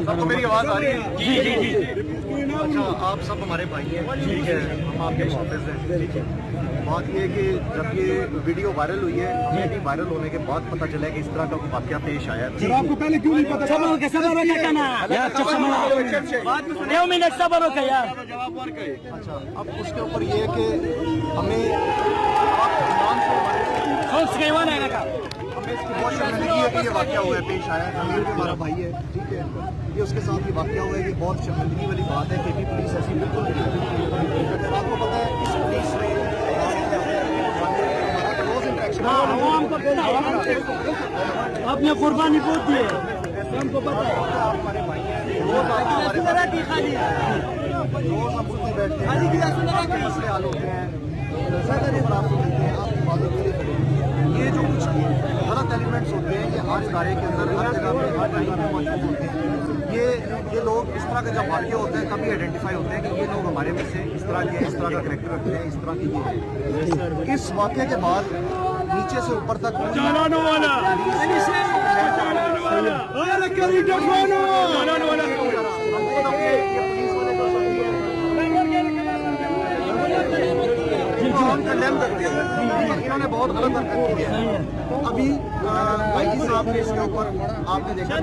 आपको मेरी आवाज़ आ रही है? जी जी जी। अच्छा, आप सब हमारे भाई हैं, ठीक है, हम आपके मुहाफ़िज़ हैं, ठीक है। बात ये है कि जब ये वीडियो वायरल हुई है, हमें भी वायरल होने के बाद पता चला कि इस तरह का वाक़या पेश आया। सर आपको पहले क्यों नहीं पता? صبروا यार। अच्छा, अब उसके ऊपर ये है कि हमें आप ईमान से हमें इसकी बहुत शर्मिंदगी है कि ये वाक़या हुआ है, पेश आया है। अमीर भी हमारा भाई है, ठीक है, ये उसके साथ ये वाक़या हुआ है, ये बहुत शर्मिंदगी वाली बात है। केपी पुलिस ऐसी बिल्कुल नहीं। आपको पता है इस पुलिस में रोज़ इंटरेक्शन आपने कुर्बानी बहुत दी है, हमको पता है। हमारे भाई हैं, रोज़ हम उठते बैठते हैं, आपके मसले हल होते हैं, आपको मिलते हैं, आपकी बातों के लिए खड़े हैं। ये जो कुछ गलत एलिमेंट्स होते हैं ये हर इदारे के अंदर हर जगह पे हर टाइम पे मौजूद होते हैं। ये लोग इस तरह के जब वाक़े होते हैं तभी आइडेंटिफाई होते हैं कि ये लोग हमारे में से इस तरह के, इस तरह का करैक्टर रखते हैं, इस तरह की ये है। इस वाक़े के बाद नीचे से ऊपर तक हम कंडेम करते हैं, इन्होंने बहुत गलत हरकत की है। अभी आईजी साहब ने इसके ऊपर आपने देखा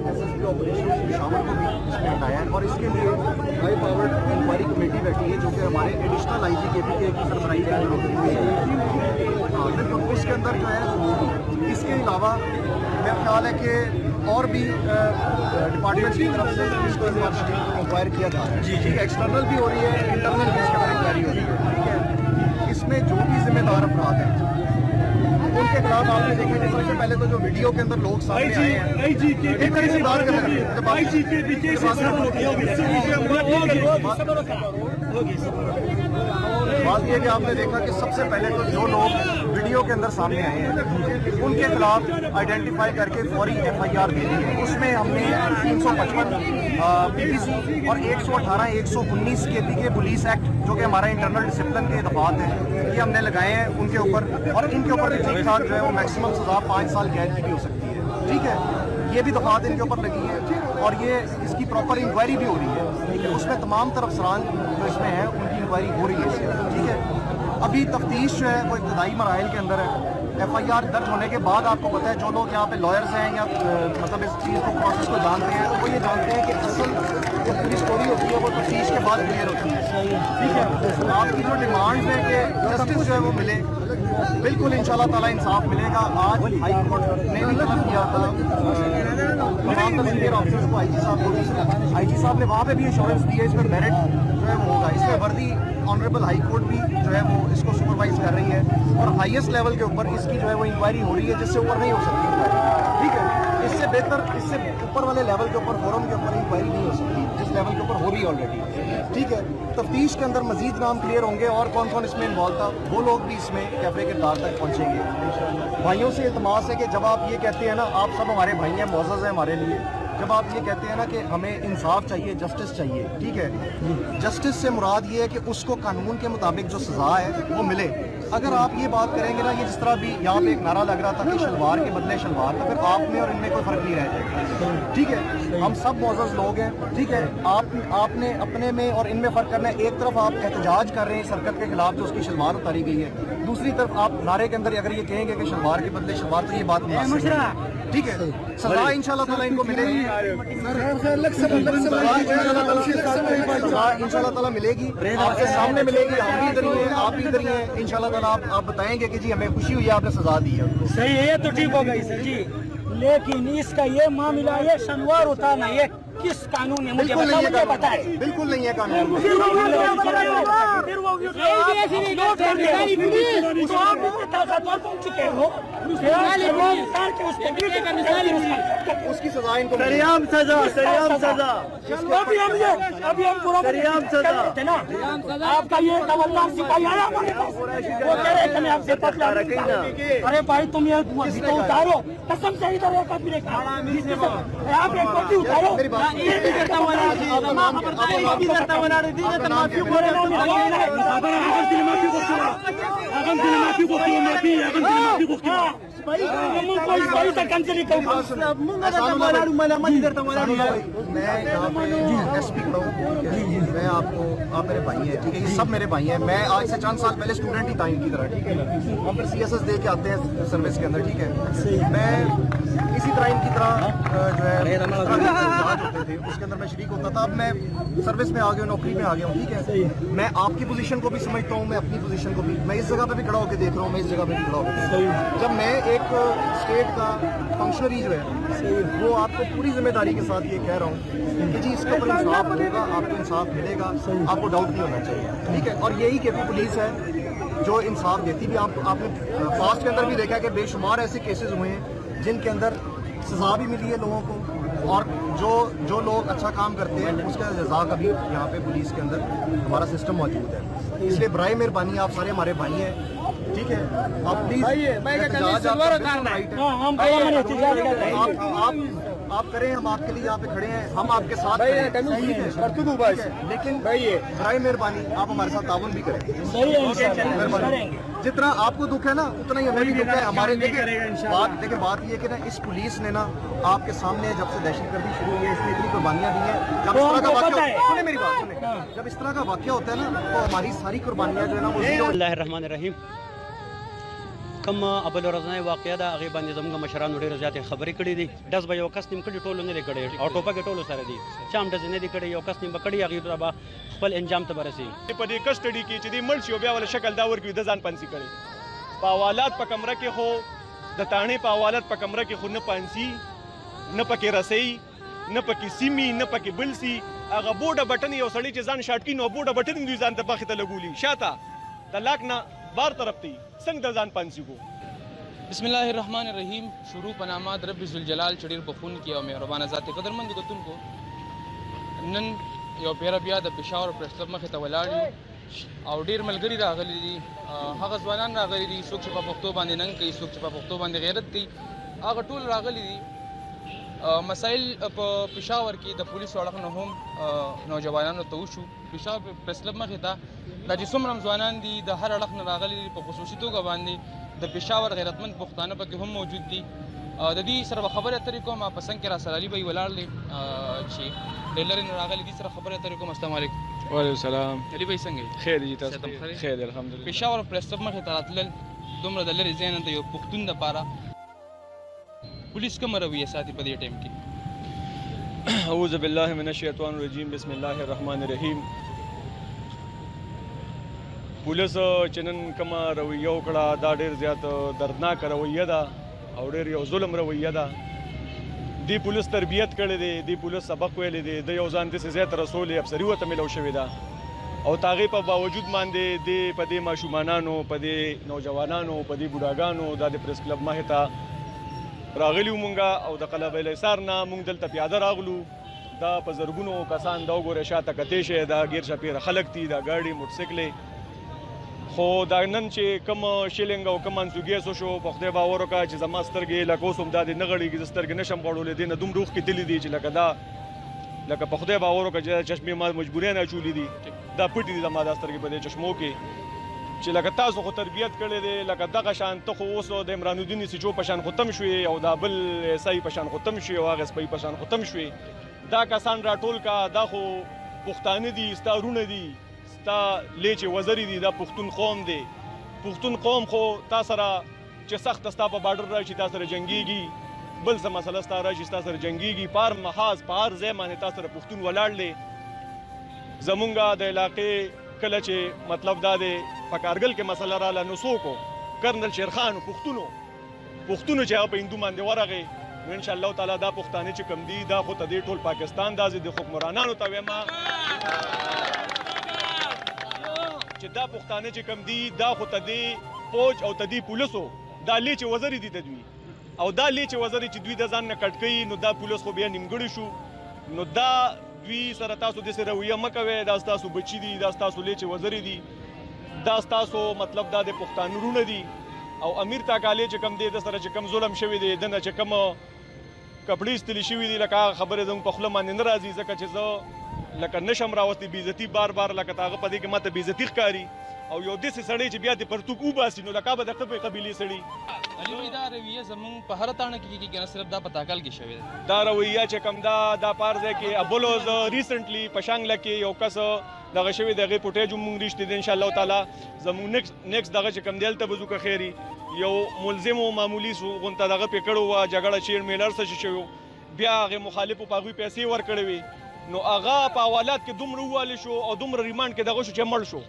SSP ऑपरेशन शामिल को भी इसमें हटाया है और इसके लिए हाई पावर्ड इंक्वायरी कमेटी बैठी है जो कि हमारे एडिशनल आईजी KPK की सरबराही में होती है। बिल्कुल उसके अंदर जो है, इसके अलावा मेरा ख्याल है कि और भी डिपार्टमेंट की तरफ से इसको इंक्वायर किया जा रहा है। जी जी, एक्सटर्नल भी हो रही है, इंटरनल भी इसके अंदर इंक्वायरी हो रही है, ठीक है। इसमें जो भी जिम्मेदार अफराद हैं उनके खिलाफ आपने देखा कि सबसे पहले तो जो वीडियो के अंदर लोग सामने आए हैं, बात यह कि आपने देखा कि सबसे पहले तो जो लोग वीडियो के अंदर सामने आए हैं उनके खिलाफ आइडेंटिफाई करके फौरी FIR दे दी है। उसमें हमने 355 PPC और 118 119 KPK पुलिस एक्ट जो कि हमारा इंटरनल डिसिप्लिन के दफात है ये हमने लगाए हैं उनके ऊपर, और इनके ऊपर भी ठीक ठाक जो है वो मैक्सिमम सज़ा 5 साल कैद की भी हो सकती है, ठीक है। ये भी दफात इनके ऊपर लगी है और ये इसकी प्रॉपर इंक्वायरी भी हो रही है, ठीक है। उसमें तमाम तरफ सरान जो इसमें है उनकी इंक्वायरी हो रही है इससे, ठीक है। अभी तफ्तीश जो है वो इब्तदाई मराहिल के अंदर है। FIR दर्ज होने के बाद आपको पता है जो लोग यहाँ पे लॉयर्स हैं या मतलब इस चीज़ को प्रोसेस को जानते हैं वो ये जानते हैं कि असल जो पूरी स्टोरी होती है वो तफ्तीश के बाद क्लियर होती है, ठीक है। आपकी जो डिमांड है कि जस्टिस जो है वो मिले, बिल्कुल इंशाल्लाह ताला इंसाफ मिलेगा। आज हाई कोर्ट ने भी तलब किया था तमाम सीनियर ऑफिसर्स को, IG साहब को, IG साहब ने वहाँ पे भी इंश्योरेंस दी है इसमें मेरिट जो है वो होगा। इसमें वर्दी ऑनरेबल हाई कोर्ट भी जो है वो इसको सुपरवाइज कर रही है और हाईएस्ट लेवल के ऊपर इसकी जो है वो इंक्वायरी हो रही है जिससे ऊपर नहीं हो सकती इंक्वायरी, ठीक है। इससे बेहतर, इससे ऊपर वाले लेवल के ऊपर, फोरम के ऊपर इंक्वायरी नहीं हो सकती जिस लेवल के ऊपर हो रही है ऑलरेडी, ठीक है। तफ्तीश के अंदर मजीद नाम क्लियर होंगे और कौन कौन इसमें इन्वॉल्व था, वो लोग भी इसमें कैफे के दार तक पहुँचेंगे। भाइयों से इल्तमास है कि जब आप ये कहते हैं ना, आप सब हमारे भाई हैं, मोअज़्ज़ज़ हैं हमारे लिए, जब आप ये कहते हैं ना कि हमें इंसाफ चाहिए, जस्टिस चाहिए, ठीक है, जस्टिस से मुराद ये है कि उसको कानून के मुताबिक जो सज़ा है वो मिले। अगर आप ये बात करेंगे ना, ये जिस तरह भी यहाँ पे एक नारा लग रहा था कि शलवार के बदले शलवार, तो फिर आप में और इनमें कोई फ़र्क नहीं रह जाएगा, ठीक है। हम सब मोअज़्ज़ज़ लोग हैं, ठीक है। आपने अपने में और इनमें फ़र्क करना है। एक तरफ आप एहतजाज कर रहे हैं सरकत के खिलाफ जो उसकी शलवार उतारी गई है, दूसरी तरफ आप नारे के अंदर अगर ये कहेंगे कि शलवार के बदले शलवार, तो ये बात मुनासिब है, ठीक है। सज़ा इंशाल्लाह ताला इनको मिलेगी, इंशाल्लाह ताला मिलेगी, आपके सामने मिलेगी, हम भी इधर ही हैं, आप भी इधर ही हैं, इंशाल्लाह ताला आप बताएंगे कि जी हमें खुशी हुई है, आपने सजा दी है। सही है, तो ठीक हो गई सर जी, लेकिन इसका ये मामला ये शनिवार उतारना ये किस कानून है मुझे बताए? बिल्कुल नहीं है कानून। उसकी सजा इनको सरियाम सजा, सरियाम सजा, अभी हम पूरा सरियाम सजा ना। आपका ये खबरदार सिपाही आया हमारे पास, वो कह रहे हैं आपसे पता रखें ना। अरे भाई तुम ये उतारो, कसम से इधर एक आदमी आप एक पट्टी उतारो, کوئی تک کینسل ہی کروں میں یہاں پہ ایس پی کھڑا ہوں، میں آپ میرے بھائی ہیں، ٹھیک ہے، یہ سب میرے بھائی ہیں. میں آج سے چند سال پہلے اسٹوڈنٹ ہی تھا ان کی طرح، ٹھیک ہے، ہم پھر CSS دے کے آتے ہیں سروس کے اندر، ٹھیک ہے. میں اسی طرح ان کی طرح جو ہے جانچ ہوتے تھے اس کے اندر میں شریک ہوتا تھا. اب میں سروس میں آ گیا ہوں، نوکری میں آ گیا ہوں، ٹھیک ہے. میں آپ کی پوزیشن کو بھی سمجھتا ہوں، میں اپنی پوزیشن کو بھی، میں اس جگہ پہ بھی کھڑا ہو کے دیکھ رہا ہوں، میں اس جگہ پہ بھی کھڑا ہو کے دیکھ رہا ہوں. جب میں ایک اسٹیٹ کا فنکشنری جو ہے وہ آپ کو پوری ذمہ داری کے ساتھ یہ کہہ رہا ہوں کہ جی اس کے اوپر انصاف ہوگا، آپ کو انصاف ملے گا، آپ کو ڈاؤٹ نہیں ہونا چاہیے، ٹھیک ہے. اور یہی کہ پولیس ہے جو انصاف دیتی بھی. آپ نے پاسٹ کے اندر بھی دیکھا کہ بے شمار ایسے کیسز ہوئے ہیں جن کے اندر سزا بھی ملی ہے لوگوں کو، اور جو لوگ اچھا کام کرتے ہیں اس کا جزا کا بھی یہاں پہ پولیس کے اندر ہمارا سسٹم موجود ہے. اس لیے برائے مہربانی آپ سارے ہمارے بھائی ہیں، ٹھیک ہے، آپ پلیز آپ کریں، ہم آپ کے لیے یہاں پہ کھڑے ہیں، ہم آپ کے ساتھ لیکن برائے مہربانی آپ ہمارے ساتھ تعاون بھی کریں. جتنا آپ کو دکھ ہے نا اتنا ہی ہمیں بھی دکھ ہے. ہمارے لیکن بات یہ کہ نا اس پولیس نے نا آپ کے سامنے جب سے دہشت گردی شروع ہوئی ہے اس نے اتنی قربانیاں دی ہیں. جب اس طرح کا واقعہ سنیں میری بات سنیں، جب اس طرح کا واقعہ ہوتا ہے نا تو ہماری ساری قربانیاں جو ہے نا وہ بسم الله الرحمن الرحیم. کم ابل ورځنی واقعه ده هغې باندې زموږ مشرانو ډېرې زیاتې خبرې کړې دي. ډز به یو کس نیم کړي، ټولو نه دی کړی، او ټوپک یې ټولو سره دي. چا هم ډزې نه دي کړی، یو کس نیم به کړي، هغې ته به خپل انجام ته به رسېږي. په دې کسټډي کې چې دې مړ شي او بیا ولا شکل دا ورکوي د ځان پانسي کړي. په حوالات په کمره کې خو د تاڼې په حوالات په کمره کې خو نه پانسي، نه پکې رسۍ، نه پکې سیمي، نه پکې بل سي. هغه بوډه بټن یو سړی چې ځان شاټ کړي نو بوډه بټن دوی ځان ته مخې ته لګولي، شاته د لاک نه بار طرف ته څنګه د ځان پانسي کو. بسم الله الرحمن الرحیم. شروع په نامه د رب ذوالجلال چې ډېر بخښونکی او مهربانه ذات دی. قدرمندو کتونکو، نن یو پیره بیا د پېښور پریس کلب مخې ته ولاړ یو او ډېر ملګري راغلي دي. هغه ځوانان راغلي دي څوک چې په پښتو باندې ننګ کوي، څوک چې په پښتو باندې غیرت کوي، هغه ټول راغلي دي. مسایل په پېښور کې د پولیسو اړخ نه هم نوجوانانو ته وشو. پېښور پریس کلب مخې ته دا چې څومره ځوانان دي د هر اړخ نه راغلي دي، په خصوصي توګه باندې د پېښور غیرتمند پښتانه پکې هم موجود دي. د دې سره به خبرې اترې کوم. په څنګ کې راسره علي بهي ولاړ دی چې ډېر لرې نه راغلي، دې سره خبرې اترې کوم. السلام علیکم. وعلیکم السلام. علي بهي څنګه یې؟ خیر دي، تاسو خیر دي الحمدلله. پېښور پریس کلب مخې ته راتلل دومره د لرې ځای نه د یو پښتون دپاره پولیس کومه رویه ساتي په دې ټایم کې؟ اعوذ بالله من الشیطان الرجیم. بسم الله الرحمن الرحیم. پولیس چې نن کومه رویه وکړه دا ډېر زیات دردناکه رویه ده او ډېر یو ظلم رویه ده. دې پولیس تربیت کړی دی، دې پولیس سبق ویلی دی، د یو ځان داسې ځای ته رسولی افسري ورته میلاو شوې ده او د هغې په باوجود باندې دې په دې ماشومانانو، په دې نوجوانانو، په دې بوډاګانو دا د پریس کلب مخې ته راغلي وو مونږ او د قلعه الحصار نه مونږ دلته پیاده راغلو. دا په زرګونو کسان دا وګورئ شاته کتې شئ، دا ګیر شاپېره خلک دي، دا ګاډي موټرسایکلې. خو دا نن چې کوم شیلنګ او کوم منسوګیس وشو په خدای باور وکړه چې زما سترګې لکه اوس هم دا دې نه غړېږي، زه سترګې نشم غړولی. دې نه دومره اوښکې تللي دي چې لکه په خدای باور وکړه چې چشمې ما مجبوریان اچولي دي، دا پټې دي زما دا سترګې په دې چشمو کې چې لکه تاسو خو تربیت کړی دی لکه دغه شان ته خو اوس د عمران الدین سیچو په شان ختم شوې او دا بل عیسائی په شان ختم شوې او هغه سپۍ په شان ختم شوې. دا کسان راټول کا، دا خو پښتانه دي، ستا رونه دي، ستا لیچې وزرې دي، دا پښتون قوم دی. پښتون قوم خو تا سره چې سخته ستا په باډر راشي تا سره جنګېږي، بل څه مسله ستا راشي ستا سره جنګېږي. په هر محاذ په هر ځای باندې تا سره پښتون ولاړ دی. زمونږ د علاقې کله چې مطلب دا دی په کارګل کې مسله راله نو څوک و؟ کرنل شیرخان پښتونو چې هغه په هندو باندې ورغی. نو انشاءالله تعالی دا پښتانه چې کم دي دا خو ته دې ټول پاکستان دا زه د حکمرانانو ته وایم چې دا پښتانه چې کم دي دا خو ته دې فوج او ته دې پولیسو دا لیچې وزرې دي د دوی او دا لیچې وزرې چې دوی د ځان نه کټ کوي نو دا پولیس خو بیا نیمګړي شو. نو دا دوی سره تاسو داسې رویه مه کوئ، دا ستاسو بچي دي، دا ستاسو لیچې وزرې دي، دا ستاسو مطلب دا د پښتانه رونه دي. او امیر تاکالی چې کم دی د سره چې کم ظلم شوی دی د نه چې کم کپړې ایستلې شوي دي لکه هغه خبرې زموږ په خوله باندې نه راځي ځکه چې زه لکه نشم راوستی بېعزتي بار بار لکه هغه په دې کې ماته بېعزتي ښکاري او یو داسې سړی چې بیا د پرتوګ وباسي نو لکه به د خپلې قبیلې سړي علي بھائی دا رویه زمونږ په هره تاڼه کې کېږي که نه صرف دا په تاکل کې شوې ده دا رویه چې کوم دا پار ځای کې ابلو زه ریسنټلی په شانګله کې یو کس دغه شوي د هغې فوټیج هم مونږ ریشتې دی انشاءالله تعالی زمونږ نیکسټ دغه چې کوم دی هلته به ځو که خیر یو ملزم و معمولي سو غونته دغه پې کړې وه جګړه چیر میلر څه شي شوي بیا هغې مخالفو په هغوی پیسې ورکړې وې نو هغه په حوالات کې دومره ووالې شو او دومره ریمانډ کې دغه شو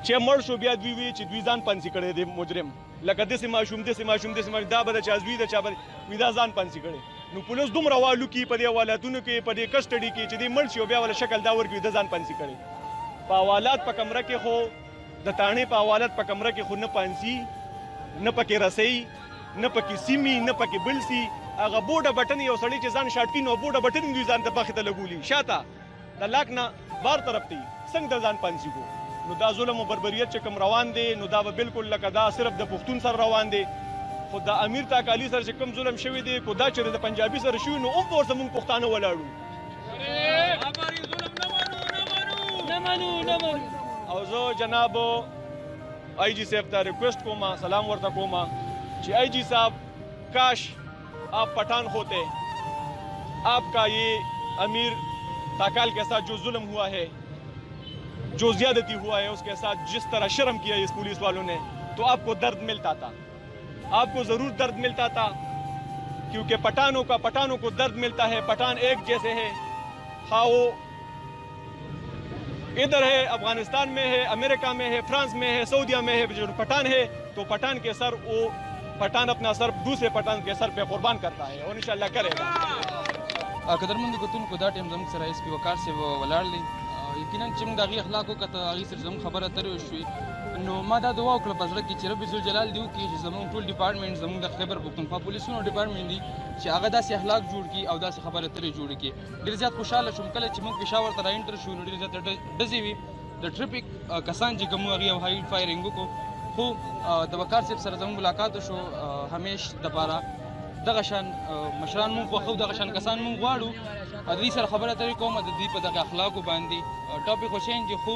چې مړ شو بیا دوی وی چې دوی ځان پنسي کړی دی مجرم لکه داسې ماشوم دا به د چا زوی د چا به وي دا ځان پنسي کړی نو پولیس دومره والو کې په دې حوالاتونو کې په دې کسټډي کې چې دی مړ شي او بیا ولا شکل دا ورکوي د ځان پنسي کړی په حوالات په کمره کې خو د تاڼې په حوالات په کمره کې خو نه پنسي نه پکې رسۍ نه پکې سیمي نه پکې بل سي هغه بوډه بټن یو سړی چې ځان شاټ کړي نو بوډه بټن دوی ځان ته پخې ته لګولي شاته د لاک نه بار طرف ته څنګه د ځان پنسي کو نو دا ظلم او بربریت چې کوم روان دی نو دا به بالکل لکه دا صرف د پښتون سره روان دی خو د امیر تاکالي سره چې کوم ظلم شوی دی کو دا چې د پنجابي سره شوی نو هم ورته موږ پښتانه ولاړو او زه جناب آئی جی صاحب ته ریکویسٹ کوما سلام ورته کوما چې آئی جی صاحب کاش آپ پٹھان ہوتے آپ کا یہ امیر تاکال کے ساتھ جو ظلم ہوا ہے جو زیادتی ہوا ہے اس کے ساتھ جس طرح شرم کیا اس پولیس والوں نے تو آپ کو درد ملتا تھا آپ کو ضرور درد ملتا تھا کیونکہ پٹھانوں کو درد ملتا ہے پٹھان ایک جیسے ہے خواہ وہ ادھر ہے افغانستان میں ہے امریکہ میں ہے فرانس میں ہے سعودیہ میں ہے جو پٹھان ہے تو پٹھان کے سر وہ پٹھان اپنا سر دوسرے پٹھان کے سر پہ قربان کرتا ہے اور انشاءاللہ کرے گا قدرمنو کتونکو دا ټیم زموږ سره ایس پي وقار صاحب ولاړ دی یقینا چې موږ د هغې اخلاق وکته هغې سره زموږ خبره اترې وشوې نو ما دا دعا وکړه په زړه کې چې رب ذوالجلال دې وکړي چې زموږ ټول ډپارټمنټ زموږ د خیبر پښتونخوا پولیسونو ډپارټمنټ دي چې هغه داسې اخلاق جوړ کړي او داسې خبره اترې جوړې کړي ډېر زیات خوشحاله شوم کله چې موږ پېښور ته را انټر شو نو ډېر زیات ډزې وي د ټریفک کسان چې کوم هغې او هائی فایرنګ وکړو خو د وقار صاحب سره زموږ ملاقات وشو همیش دپاره دغه شان مشران مونږ خوښو دغه شان کسان مونږ غواړو د دې سره خبره اترې کوم د دې په دغه اخلاقو باندې ټاپک خو چینج خو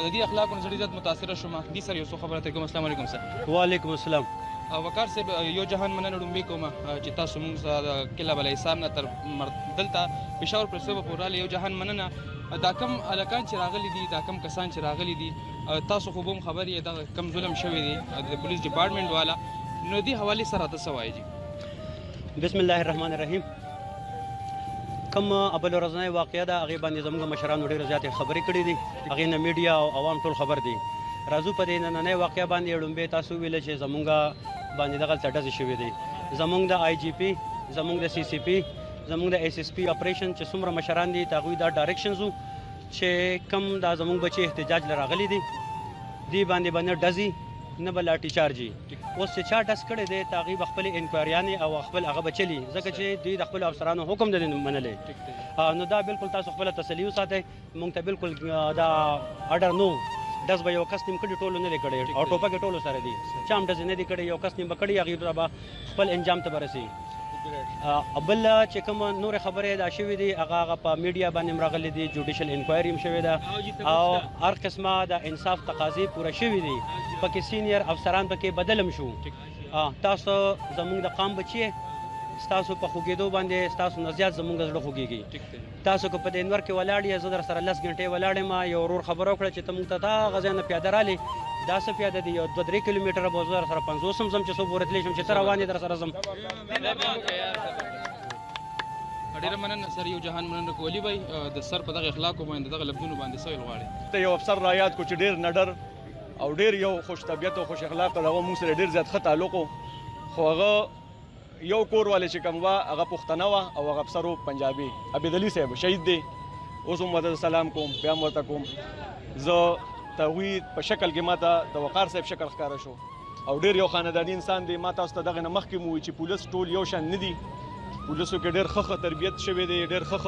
د دې اخلاقو نه زړه زیات متاثره شوم دې سره یو څه خبره اترې کوم السلام علیکم سر وعلیکم السلام وقار صاحب یو جهان مننه ډومبې کوم چې تاسو مونږ سره د قلعه بله حساب نه تر دلته پېښور پرېس کلب پورې راغلي یو جهان مننه دا کم هلکان چې راغلي دي دا کم کسان چې راغلي دي تاسو خو به هم خبر یې دغه کم ظلم شوی دی د پولیس ډپارټمنټ والا نو دې حوالې سره ته څه وایي جي بسم الله الرحمن الرحیم کم اول ورځنۍ واقعه ده هغې باندې زموږ مشرانو ډېرې زیاتې خبرې کړې دي هغې نه میډیا او عوام ټول خبر دي راځو په دې نننۍ واقعه باندې ړومبې تاسو وویله چې زموږ باندې دغلته ډزې شوې دي زموږ د آی جي پي زموږ د سی سی پي زموږ د ایس ایس پي اپریشن چې څومره مشران دي د هغوی دا ډایرکشنز وو چې کم دا زموږ بچې احتجاج له راغلي دي دې باندې به نه ډزي نه به لاټي چارجي اوس چې چا ډز کړی دی د هغې به خپلې انکوایریانې او خپل هغه به چلي ځکه چې دوی د خپلو افسرانو حکم نه دی منلی نو دا بالکل تاسو خپله تسلي وساتئ موږ ته بالکل دا اډر نو ډز به یو کس نیم کړي ټولو نه دی کړی او ټوپک یې ټولو سره دي چا هم ډزې نه دي کړی یو کس نیم به کړي هغې به خپل انجام ته به رسي بل چې کوم نورې خبرې دا شوي دي هغه په میډیا باندې هم راغلي دي جوډیشل انکوایري هم شوې ده او هر قسمه د انصاف تقاضې پوره شوي دي پکې سینیر افسران پکې بدل هم شو تاسو زموږ د قام بچی ستاسو په خوږېدو باندې ستاسو نه زیات زموږ زړه خوږېږي تاسو که په دې انور کې ولاړ یې زه در سره 10 غنټې ولاړ یم یو ورور خبره وکړه چې ته موږ ته هغه ځای نه پیاده رالې دا څه پیاده دي یو 2-3 کیلومتره به زه در سره 50 هم ځم چې څو پورې تللی شم چې ته روان یې در سره ځم ډېره مننه سر یو جهان مننه کولی بھائی د سر په دغه اخلاقو باندې دغه لفظونو باندې څه ویل غواړي ته یو افسر را یاد کو چې ډېر نډر او ډېر یو خوش طبیعت او خوش اخلاق هغه موږ سره ډېر زیات ښه تعلق خو هغه یو کور والے چې کوم وا هغه پښتنه وه او هغه افسر و پنجابي عبیدعلي صاحب شهید دی اوس هم ورته سلام کوم بیا هم ورته کوم زه د هغوی په شکل کې ما ته د وقار صاحب شکل ښکاره شو او ډېر یو خانداني انسان دی ما تاسو ته دغه نه مخکې مو وویل چې پولیس ټول یو شان نه دي پولیسو کې ډېر ښه تربیت شوی دی ډېر ښه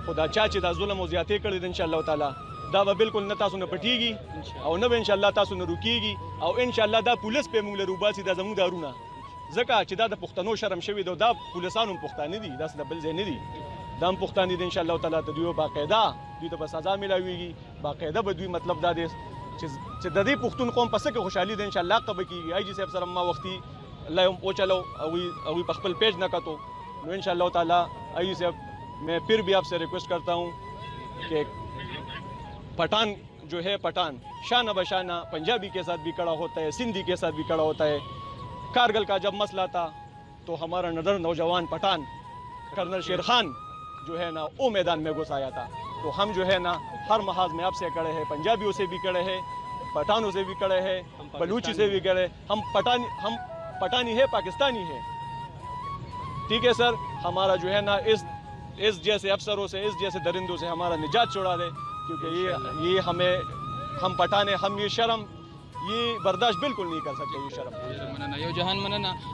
خو دا چا چې دا ظلم او زیاتې کړی دی انشاءالله تعالی دا به بالکل نه تاسو نه پټېږي او نه به انشاءالله تاسو نه روکېږي او انشاءالله دا پولیس پې موږ له روباسي دا زموږ دارونه ځکه چې دا د پښتنو شرم شوی دی دا پولیسان هم پښتانه دي داسې د بل ځای نه دي دا هم پښتانه دي انشاءالله تعالی د دوی باقاعده دوی ته به سزا میلاویږي باقاعده به دوی مطلب دا دی چې د دې پښتون قوم په څه کې خوشحالي ده انشاءالله قبه کېږي. آی جي صاحب سره ما وختي الله یې وچلو هغوی په خپل پیج نه کتو نو انشاءاللہ تعالی آئی جی صاحب میں پھر بھی آپ سے ریکویسٹ کرتا ہوں کہ پٹھان جو ہے پٹھان شانہ بشانہ پنجابی کے ساتھ بھی کھڑا ہوتا ہے, سندھی کے ساتھ بھی کھڑا ہوتا ہے. کارگل کا جب مسئلہ تھا تو ہمارا نوجوان پٹھان کرنل شیر خان جو ہے نا وہ میدان میں گھس آیا تھا. تو ہم جو ہے نا ہر محاذ میں آپ سے کھڑے ہیں, پنجابیوں سے بھی کھڑے ہیں, پٹھانوں سے بھی کھڑے ہیں, بلوچی سے بھی کھڑے. ہم پٹھانی ہے, پاکستانی ہے. ٹھیک ہے سر, ہمارا جو ہے نا اس جیسے افسروں سے, اس جیسے درندوں سے ہمارا نجات چھوڑا دے, کیونکہ یہ ہم پٹھانے, ہم یہ شرم یہ برداشت بالکل نہیں کر سکتے. یہ شرم مننا یو جہان مننا